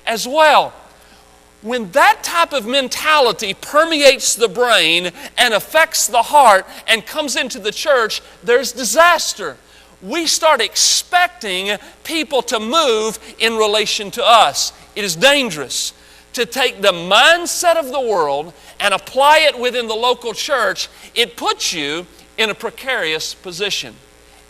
as well. When that type of mentality permeates the brain and affects the heart and comes into the church, there's disaster. We start expecting people to move in relation to us. It is dangerous to take the mindset of the world and apply it within the local church. It puts you in a precarious position.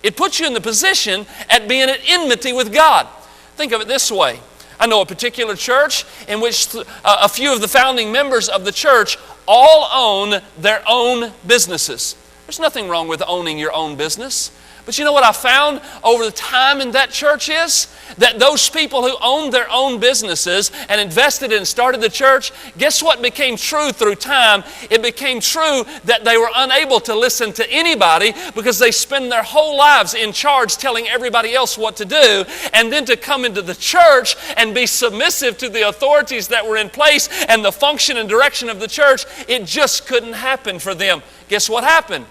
It puts you in the position at being at enmity with God. Think of it this way. I know a particular church in which a few of the founding members of the church all own their own businesses. There's nothing wrong with owning your own business. But you know what I found over the time in that church is? That those people who owned their own businesses and invested in and started the church, guess what became true through time? It became true that they were unable to listen to anybody because they spend their whole lives in charge telling everybody else what to do, and then to come into the church and be submissive to the authorities that were in place and the function and direction of the church, it just couldn't happen for them. Guess what happened?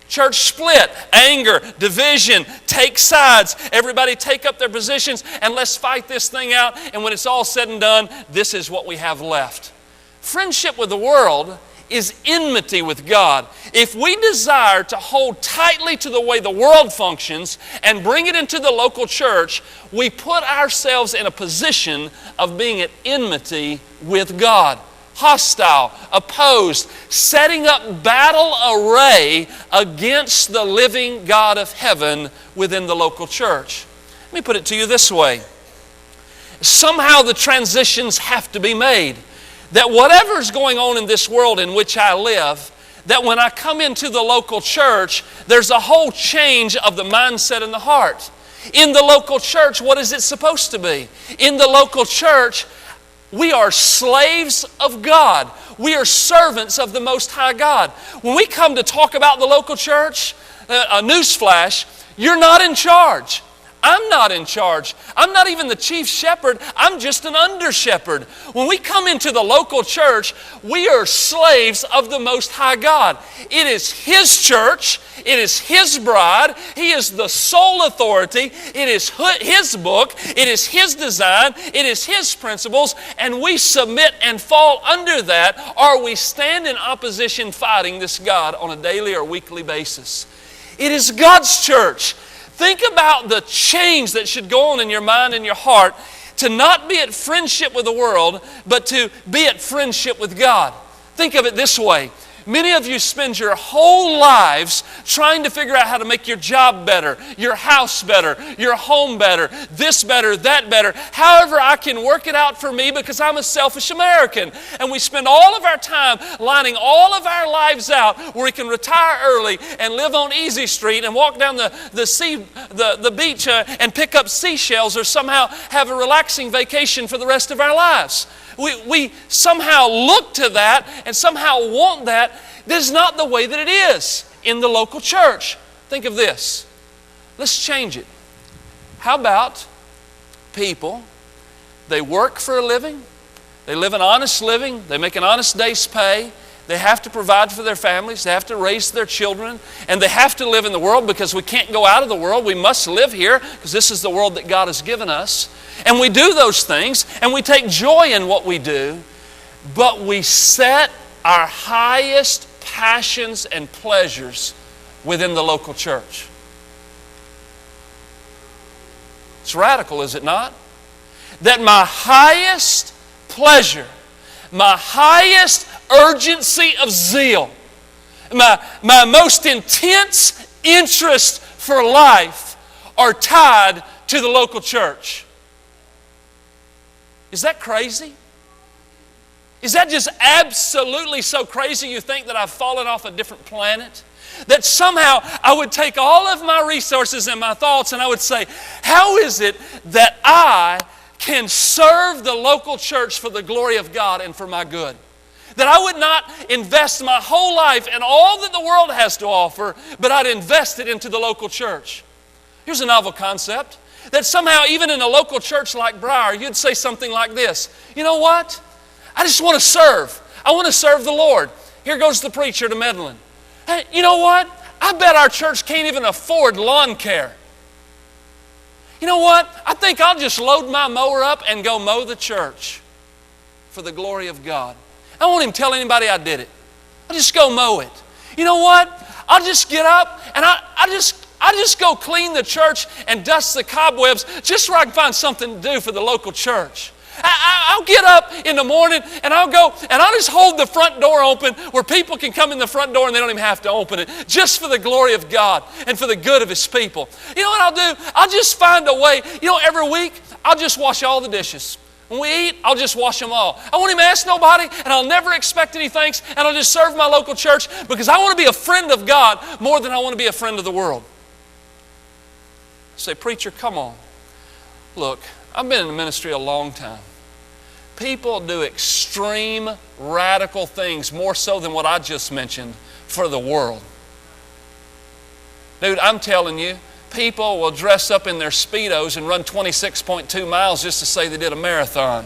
Church split, anger, division, take sides. Everybody take up their positions and let's fight this thing out. And when it's all said and done, this is what we have left. Friendship with the world is enmity with God. If we desire to hold tightly to the way the world functions and bring it into the local church, we put ourselves in a position of being at enmity with God. Hostile, opposed, setting up battle array against the living God of heaven within the local church. Let me put it to you this way. Somehow the transitions have to be made. That whatever's going on in this world in which I live, that when I come into the local church, there's a whole change of the mindset and the heart. In the local church, what is it supposed to be? In the local church, we are slaves of God. We are servants of the Most High God. When we come to talk about the local church, a newsflash, you're not in charge. I'm not in charge. I'm not even the chief shepherd. I'm just an under shepherd. When we come into the local church, we are slaves of the Most High God. It is His church. It is His bride. He is the sole authority. It is His book. It is His design. It is His principles. And we submit and fall under that, or we stand in opposition fighting this God on a daily or weekly basis. It is God's church. Think about the change that should go on in your mind and your heart to not be at friendship with the world, but to be at friendship with God. Think of it this way. Many of you spend your whole lives trying to figure out how to make your job better, your house better, your home better, this better, that better. However, I can work it out for me because I'm a selfish American. And we spend all of our time lining all of our lives out where we can retire early and live on Easy Street and walk down the beach and pick up seashells, or somehow have a relaxing vacation for the rest of our lives. We somehow look to that and somehow want that. That is not the way that it is in the local church. Think of this. Let's change it. How about people, they work for a living, they live an honest living, they make an honest day's pay, they have to provide for their families, they have to raise their children, and they have to live in the world because we can't go out of the world. We must live here because this is the world that God has given us. And we do those things, and we take joy in what we do, but we set our highest passions and pleasures within the local church. It's radical, is it not? That my highest pleasure, my highest urgency of zeal, my most intense interest for life are tied to the local church. Is that crazy? Is that just absolutely so crazy you think that I've fallen off a different planet? That somehow I would take all of my resources and my thoughts and I would say, how is it that I can serve the local church for the glory of God and for my good? That I would not invest my whole life in all that the world has to offer, but I'd invest it into the local church. Here's a novel concept. That somehow even in a local church like Briar, you'd say something like this. You know what? I just want to serve. I want to serve the Lord. Here goes the preacher to Medlin. Hey, you know what? I bet our church can't even afford lawn care. You know what? I think I'll just load my mower up and go mow the church for the glory of God. I won't even tell anybody I did it. I'll just go mow it. You know what? I'll just get up and I just go clean the church and dust the cobwebs just so I can find something to do for the local church. I'll get up in the morning and I'll go and I'll just hold the front door open where people can come in the front door and they don't even have to open it, just for the glory of God and for the good of His people. You know what I'll do? I'll just find a way. You know, every week I'll just wash all the dishes. When we eat, I'll just wash them all. I won't even ask nobody, and I'll never expect any thanks, and I'll just serve my local church because I want to be a friend of God more than I want to be a friend of the world. Say, preacher, come on. Look, I've been in the ministry a long time. People do extreme, radical things, more so than what I just mentioned, for the world. Dude, I'm telling you, people will dress up in their Speedos and run 26.2 miles just to say they did a marathon.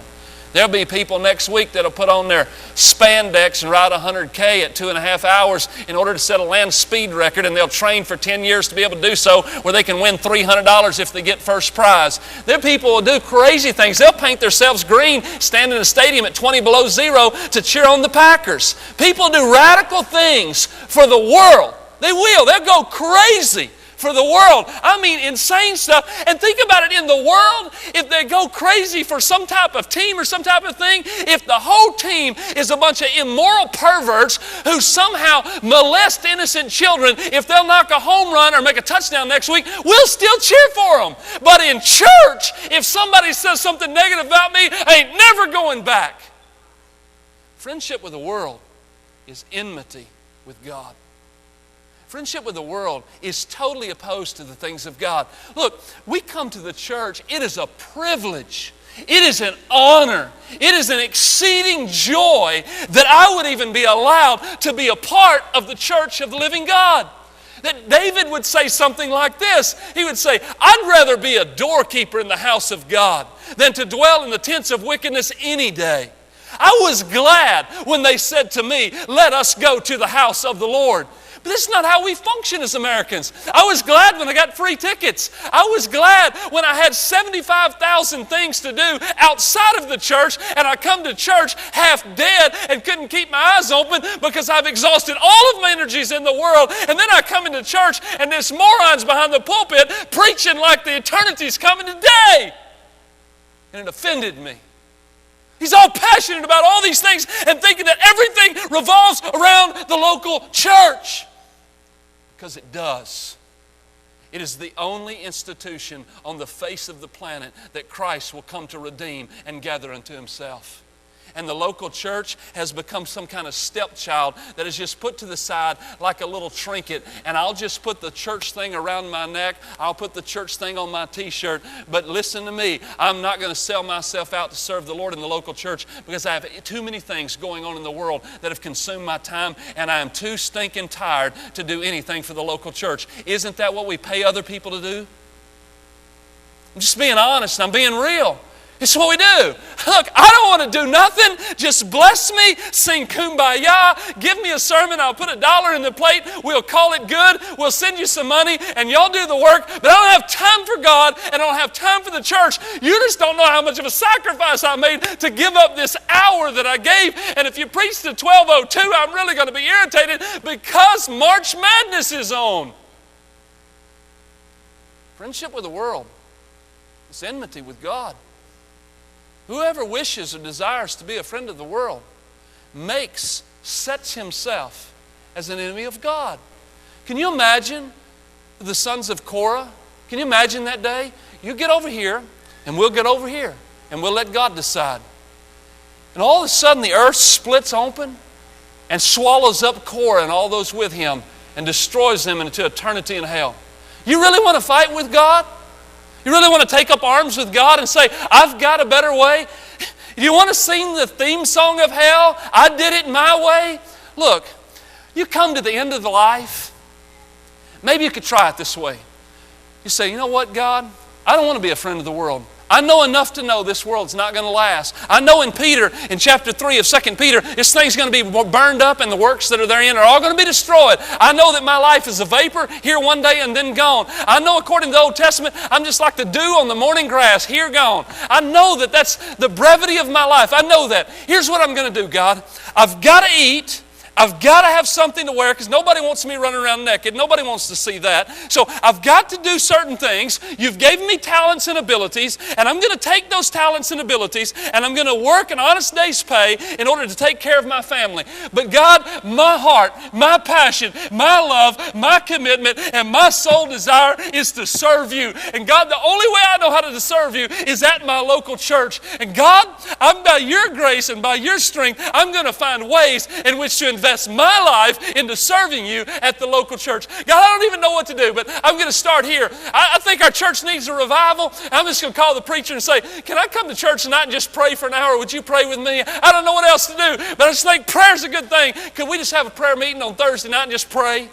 There'll be people next week that'll put on their spandex and ride 100K at 2.5 hours in order to set a land speed record, and they'll train for 10 years to be able to do so, where they can win $300 if they get first prize. There are people who will do crazy things. They'll paint themselves green, stand in a stadium at 20 below zero to cheer on the Packers. People do radical things for the world. They will. They'll go crazy for the world. I mean, insane stuff. And think about it, in the world, if they go crazy for some type of team or some type of thing, if the whole team is a bunch of immoral perverts who somehow molest innocent children, if they'll knock a home run or make a touchdown next week, we'll still cheer for them. But in church, if somebody says something negative about me, I ain't never going back. Friendship with the world is enmity with God. Friendship with the world is totally opposed to the things of God. Look, we come to the church. It is a privilege. It is an honor. It is an exceeding joy that I would even be allowed to be a part of the church of the living God. That David would say something like this. He would say, I'd rather be a doorkeeper in the house of God than to dwell in the tents of wickedness any day. I was glad when they said to me, let us go to the house of the Lord. But this is not how we function as Americans. I was glad when I got free tickets. I was glad when I had 75,000 things to do outside of the church, and I come to church half dead and couldn't keep my eyes open because I've exhausted all of my energies in the world. And then I come into church and this moron's behind the pulpit preaching like the eternity's coming today. And it offended me. He's all passionate about all these things and thinking that everything revolves around the local church. Because it does. It is the only institution on the face of the planet that Christ will come to redeem and gather unto Himself. And the local church has become some kind of stepchild that is just put to the side like a little trinket. And I'll just put the church thing around my neck. I'll put the church thing on my t-shirt. But listen to me. I'm not going to sell myself out to serve the Lord in the local church because I have too many things going on in the world that have consumed my time, and I am too stinking tired to do anything for the local church. Isn't that what we pay other people to do? I'm just being honest. I'm being real. It's what we do. Look, I don't want to do nothing. Just bless me, sing kumbaya, give me a sermon, I'll put $1 in the plate, we'll call it good, we'll send you some money, and y'all do the work, but I don't have time for God, and I don't have time for the church. You just don't know how much of a sacrifice I made to give up this hour that I gave, and if you preach to 12:02, I'm really going to be irritated because March Madness is on. Friendship with the world is enmity with God. Whoever wishes or desires to be a friend of the world sets himself as an enemy of God. Can you imagine the sons of Korah? Can you imagine that day? You get over here, and we'll get over here, and we'll let God decide. And all of a sudden the earth splits open and swallows up Korah and all those with him and destroys them into eternity in hell. You really want to fight with God? You really want to take up arms with God and say, I've got a better way? Do you want to sing the theme song of hell? I did it my way? Look, you come to the end of the life. Maybe you could try it this way. You say, you know what, God? I don't want to be a friend of the world. I know enough to know this world's not going to last. I know in Peter, in chapter 3 of 2 Peter, this thing's going to be burned up and the works that are therein are all going to be destroyed. I know that my life is a vapor, here one day and then gone. I know according to the Old Testament, I'm just like the dew on the morning grass, here gone. I know that that's the brevity of my life. I know that. Here's what I'm going to do, God. I've got to eat. I've got to have something to wear because nobody wants me running around naked. Nobody wants to see that. So I've got to do certain things. You've given me talents and abilities, and I'm going to take those talents and abilities, and I'm going to work an honest day's pay in order to take care of my family. But God, my heart, my passion, my love, my commitment, and my sole desire is to serve you. And God, the only way I know how to serve you is at my local church. And God, I'm by your grace and by your strength, I'm going to find ways in which to invest my life into serving you at the local church. God, I don't even know what to do, but I'm going to start here. I think our church needs a revival. I'm just going to call the preacher and say, can I come to church tonight and just pray for an hour? Would you pray with me? I don't know what else to do, but I just think prayer's a good thing. Could we just have a prayer meeting on Thursday night and just pray?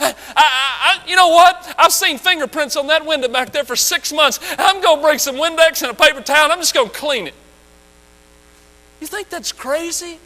You know what? I've seen fingerprints on that window back there for 6 months. I'm going to bring some Windex and a paper towel and I'm just going to clean it. You think that's crazy?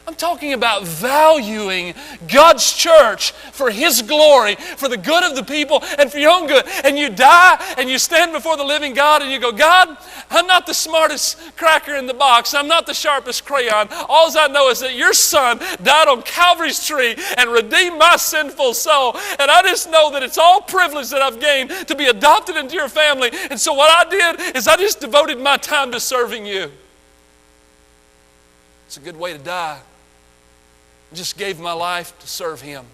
I'm talking about valuing God's church for His glory, for the good of the people, and for your own good. And you die and you stand before the living God and you go, God, I'm not the smartest cracker in the box. I'm not the sharpest crayon. All I know is that your Son died on Calvary's tree and redeemed my sinful soul. And I just know that it's all privilege that I've gained to be adopted into your family. And so what I did is I just devoted my time to serving you. It's a good way to die. I just gave my life to serve Him.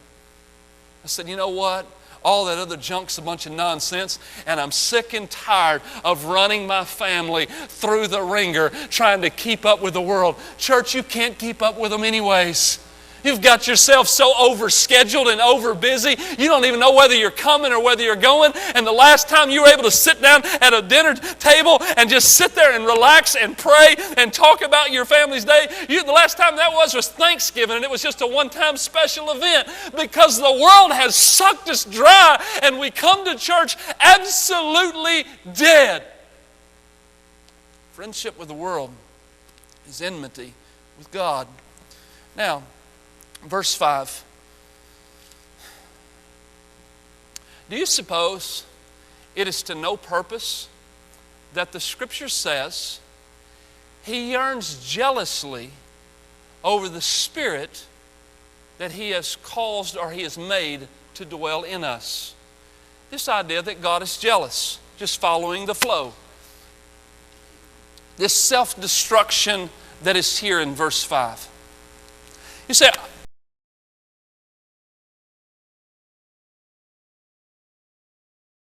I said, you know what? All that other junk's a bunch of nonsense, and I'm sick and tired of running my family through the ringer trying to keep up with the world. Church, you can't keep up with them anyways. You've got yourself so overscheduled and overbusy, you don't even know whether you're coming or whether you're going. And the last time you were able to sit down at a dinner table and just sit there and relax and pray and talk about your family's day, the last time that was Thanksgiving, and it was just a one-time special event because the world has sucked us dry and we come to church absolutely dead. Friendship with the world is enmity with God. Now, verse 5. Do you suppose it is to no purpose that the Scripture says He yearns jealously over the Spirit that He has caused or He has made to dwell in us? This idea that God is jealous, just following the flow. This self-destruction that is here in verse 5.